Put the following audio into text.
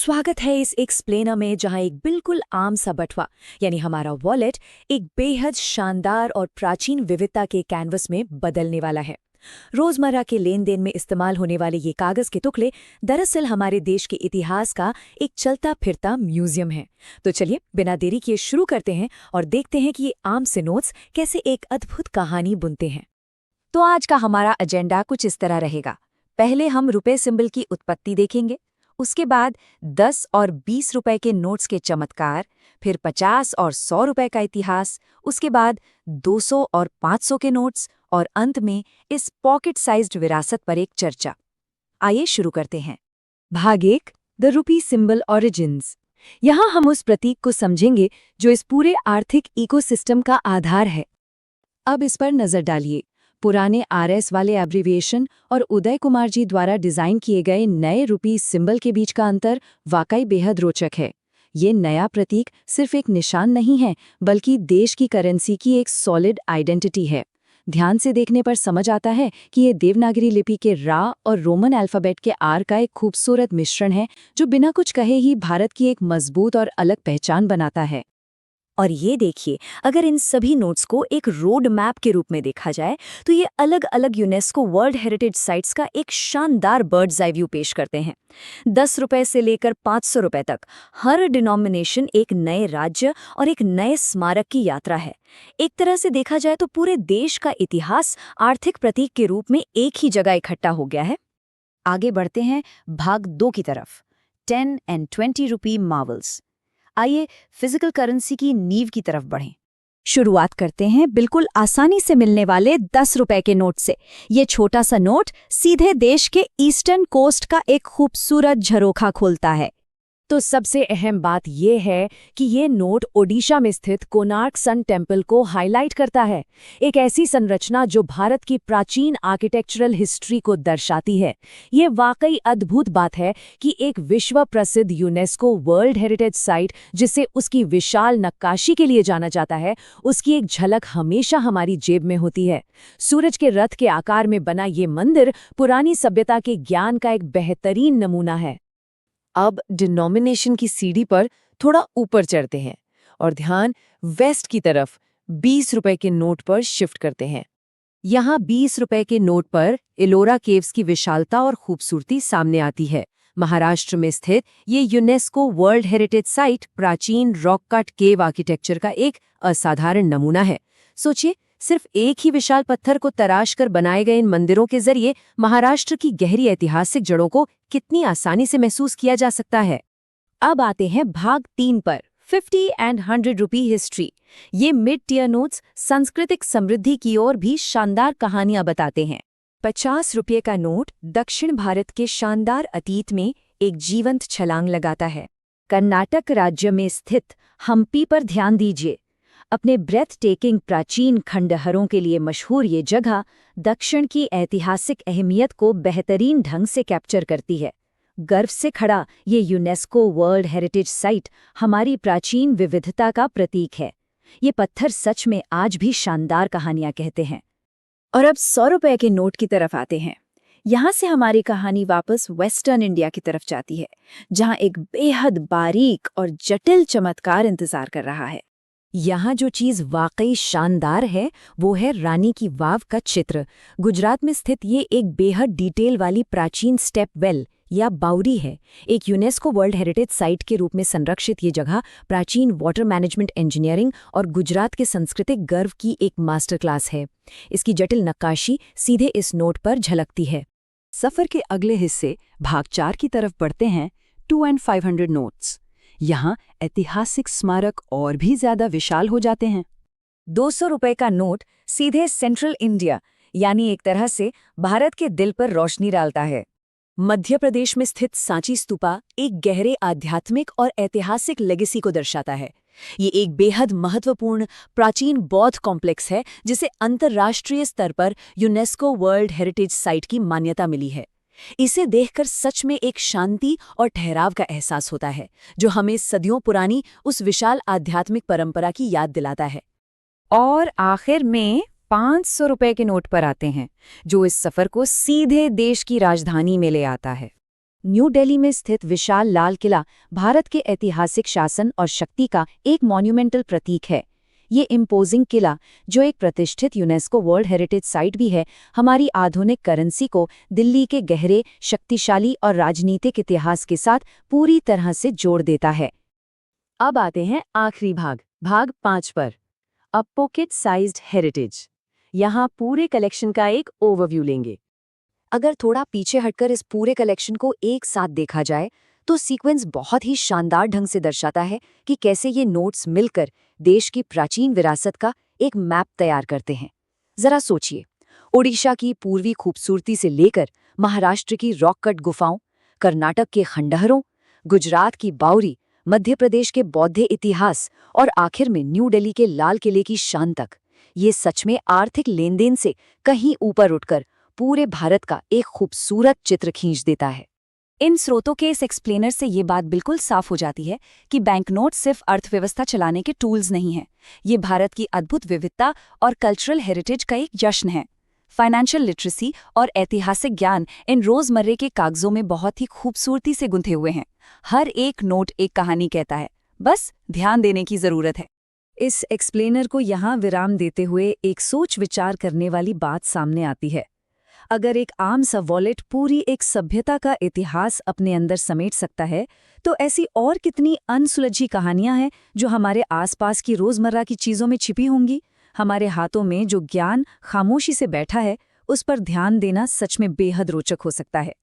स्वागत है इस एक्सप्लेनर में जहां एक बिल्कुल आम सा बटवा यानी हमारा वॉलेट एक बेहद शानदार और प्राचीन विविधता के कैनवस में बदलने वाला है। रोजमर्रा के लेन देन में इस्तेमाल होने वाले ये कागज के टुकड़े दरअसल हमारे देश के इतिहास का एक चलता फिरता म्यूजियम है। तो चलिए बिना देरी किए शुरू करते हैं और देखते हैं कि ये आम से नोट्स कैसे एक अद्भुत कहानी बुनते हैं। तो आज का हमारा एजेंडा कुछ इस तरह रहेगा। पहले हम रुपए सिंबल की उत्पत्ति देखेंगे, उसके बाद 10 और 20 रुपए के नोट्स के चमत्कार, फिर 50 और 100 रुपए का इतिहास, उसके बाद 200 और 500 के नोट्स और अंत में इस पॉकेट साइज्ड विरासत पर एक चर्चा। आइए शुरू करते हैं। भाग 1, द रुपी सिंबल ऑरिजिन्स। यहाँ हम उस प्रतीक को समझेंगे जो इस पूरे आर्थिक इकोसिस्टम का आधार है। अब इस पर नजर डालिए। पुराने आरएस वाले एब्रिविएशन और उदय कुमार जी द्वारा डिजाइन किए गए नए रुपी सिंबल के बीच का अंतर वाकई बेहद रोचक है। ये नया प्रतीक सिर्फ एक निशान नहीं है, बल्कि देश की करेंसी की एक सॉलिड आइडेंटिटी है। ध्यान से देखने पर समझ आता है कि ये देवनागरी लिपि के रा और रोमन अल्फाबेट के आर का एक खूबसूरत मिश्रण है, जो बिना कुछ कहे ही भारत की एक मजबूत और अलग पहचान बनाता है। और ये देखिए, अगर इन सभी नोट्स को एक रोड मैप के रूप में देखा जाए तो ये अलग अलग यूनेस्को वर्ल्ड हेरिटेज साइट्स का एक शानदार बर्ड्स आई व्यू पेश करते हैं। 10 रुपए से लेकर 500 रुपए तक हर डिनोमिनेशन एक नए राज्य और एक नए स्मारक की यात्रा है। एक तरह से देखा जाए तो पूरे देश का इतिहास आर्थिक प्रतीक के रूप में एक ही जगह इकट्ठा हो गया है। आगे बढ़ते हैं भाग 2 की तरफ, 10 एंड 20 रुपी मार्वल्स। आइए फिजिकल करेंसी की नींव की तरफ बढ़ें। शुरुआत करते हैं बिल्कुल आसानी से मिलने वाले 10 रुपए के नोट से। ये छोटा सा नोट सीधे देश के ईस्टर्न कोस्ट का एक खूबसूरत झरोखा खोलता है। तो सबसे अहम बात यह है कि ये नोट ओडिशा में स्थित कोणार्क सन टेम्पल को हाईलाइट करता है, एक ऐसी संरचना जो भारत की प्राचीन आर्किटेक्चरल हिस्ट्री को दर्शाती है। ये वाकई अद्भुत बात है कि एक विश्व प्रसिद्ध यूनेस्को वर्ल्ड हेरिटेज साइट, जिसे उसकी विशाल नक्काशी के लिए जाना जाता है, उसकी एक झलक हमेशा हमारी जेब में होती है। सूरज के रथ के आकार में बना ये मंदिर पुरानी सभ्यता के ज्ञान का एक बेहतरीन नमूना है। अब डिनोमिनेशन की सीढ़ी पर थोड़ा ऊपर चढ़ते हैं और ध्यान वेस्ट की तरफ 20 रुपए के नोट पर शिफ्ट करते हैं। यहाँ 20 रुपए के नोट पर एलोरा केव्स की विशालता और खूबसूरती सामने आती है। महाराष्ट्र में स्थित ये यूनेस्को वर्ल्ड हेरिटेज साइट प्राचीन रॉक कट केव आर्किटेक्चर का एक असाधारण नमूना है। सोचिए, सिर्फ एक ही विशाल पत्थर को तराश कर बनाए गए इन मंदिरों के जरिए महाराष्ट्र की गहरी ऐतिहासिक जड़ों को कितनी आसानी से महसूस किया जा सकता है। अब आते हैं भाग 3 पर, 50 एंड 100 रुपी हिस्ट्री। ये मिड टियर नोट्स सांस्कृतिक समृद्धि की ओर भी शानदार कहानियां बताते हैं। 50 रुपये का नोट दक्षिण भारत के शानदार अतीत में एक जीवंत छलांग लगाता है। कर्नाटक राज्य में स्थित हम्पी पर ध्यान दीजिए। अपने ब्रेथ टेकिंग प्राचीन खंडहरों के लिए मशहूर ये जगह दक्षिण की ऐतिहासिक अहमियत को बेहतरीन ढंग से कैप्चर करती है। गर्व से खड़ा ये यूनेस्को वर्ल्ड हेरिटेज साइट हमारी प्राचीन विविधता का प्रतीक है। ये पत्थर सच में आज भी शानदार कहानियां कहते हैं। और अब 100 रुपए के नोट की तरफ आते हैं। यहाँ से हमारी कहानी वापस वेस्टर्न इंडिया की तरफ जाती है, जहाँ एक बेहद बारीक और जटिल चमत्कार इंतजार कर रहा है। यहाँ जो चीज़ वाकई शानदार है वो है रानी की वाव का चित्र। गुजरात में स्थित ये एक बेहद डिटेल वाली प्राचीन स्टेप वेल या बावड़ी है। एक यूनेस्को वर्ल्ड हेरिटेज साइट के रूप में संरक्षित ये जगह प्राचीन वाटर मैनेजमेंट इंजीनियरिंग और गुजरात के सांस्कृतिक गर्व की एक मास्टर क्लास है। इसकी जटिल नक्काशी सीधे इस नोट पर झलकती है। सफ़र के अगले हिस्से भाग 4 की तरफ बढ़ते हैं, 2 and 500 नोट्स। यहाँ ऐतिहासिक स्मारक और भी ज्यादा विशाल हो जाते हैं। 200 रुपए का नोट सीधे सेंट्रल इंडिया यानी एक तरह से भारत के दिल पर रोशनी डालता है। मध्य प्रदेश में स्थित सांची स्तूपा एक गहरे आध्यात्मिक और ऐतिहासिक लेगेसी को दर्शाता है। ये एक बेहद महत्वपूर्ण प्राचीन बौद्ध कॉम्प्लेक्स है, जिसे अंतर्राष्ट्रीय स्तर पर यूनेस्को वर्ल्ड हेरिटेज साइट की मान्यता मिली है। इसे देखकर सच में एक शांति और ठहराव का एहसास होता है, जो हमें सदियों पुरानी उस विशाल आध्यात्मिक परंपरा की याद दिलाता है। और आखिर में 500 रुपए के नोट पर आते हैं, जो इस सफर को सीधे देश की राजधानी में ले आता है। न्यू दिल्ली में स्थित विशाल लाल किला भारत के ऐतिहासिक शासन और शक्ति का एक मॉन्यूमेंटल प्रतीक है। ये इम्पोजिंग किला, जो एक प्रतिष्ठित यूनेस्को वर्ल्ड हेरिटेज साइट भी है, हमारी आधुनिक करेंसी को दिल्ली के गहरे, शक्तिशाली और राजनीतिक इतिहास के साथ पूरी तरह से जोड़ देता है। अब आते हैं आखिरी भाग 5 पर, अ पॉकेट साइज्ड हेरिटेज। यहाँ पूरे कलेक्शन का एक ओवरव्यू लेंगे। अगर थोड़ा पीछे हटकर इस पूरे कलेक्शन को एक साथ देखा जाए तो सीक्वेंस बहुत ही शानदार ढंग से दर्शाता है कि कैसे ये नोट्स मिलकर देश की प्राचीन विरासत का एक मैप तैयार करते हैं। जरा सोचिए, ओडिशा की पूर्वी खूबसूरती से लेकर महाराष्ट्र की रॉक कट गुफाओं, कर्नाटक के खंडहरों, गुजरात की बावरी, मध्य प्रदेश के बौद्ध इतिहास और आखिर में न्यू दिल्ली के लाल किले की शान तक। ये सच में आर्थिक लेनदेन से कहीं ऊपर उठकर पूरे भारत का एक खूबसूरत चित्र खींच देता है। इन स्रोतों के इस एक्सप्लेनर से ये बात बिल्कुल साफ हो जाती है कि बैंकनोट सिर्फ अर्थव्यवस्था चलाने के टूल्स नहीं हैं, ये भारत की अद्भुत विविधता और कल्चरल हेरिटेज का एक जश्न है। फाइनेंशियल लिटरेसी और ऐतिहासिक ज्ञान इन रोजमर्रे के कागजों में बहुत ही खूबसूरती से गुंथे हुए हैं। हर एक नोट एक कहानी कहता है, बस ध्यान देने की जरूरत है। इस एक्सप्लेनर को यहाँ विराम देते हुए एक सोच विचार करने वाली बात सामने आती है। अगर एक आम सा वॉलेट पूरी एक सभ्यता का इतिहास अपने अंदर समेट सकता है, तो ऐसी और कितनी अनसुलझी कहानियां हैं जो हमारे आसपास की रोजमर्रा की चीजों में छिपी होंगी। हमारे हाथों में जो ज्ञान खामोशी से बैठा है, उस पर ध्यान देना सच में बेहद रोचक हो सकता है।